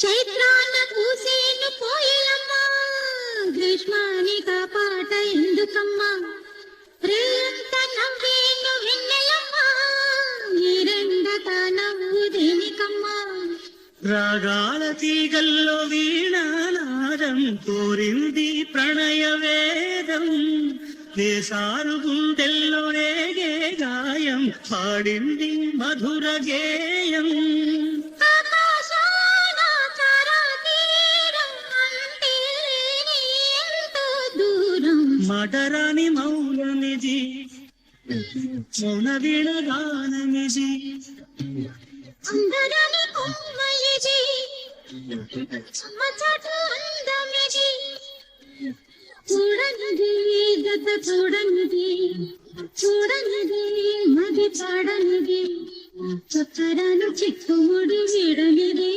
చైత్రాన పూసేను పోయిలమ్మా, గ్రీష్మానిక పాట ఎందుకమ్మా, రేయంత నవ్వేను వెన్నెలమ్మా, ఈరెండక నవ్వు దేనికమ్మా. రాగాల తీగల్లో వీణానాదం కోరింది ప్రణయ వేదం, వేసారు గుండెల్లో రేగే గాయం పాడింది మధుర గేయం. ఆకాశాన తారాతీరం అంటే ఎంతో దూరం, మటరాని మౌనమిది మౌన వీణగానమిది, అందరని కొమ్మయిది చెమ్మచాటు అందమిది. చూడనిది గత చూడనిది, చూడనిది మది పాడనిది, చక్కరాలు చిక్కుముడి వీడనిది.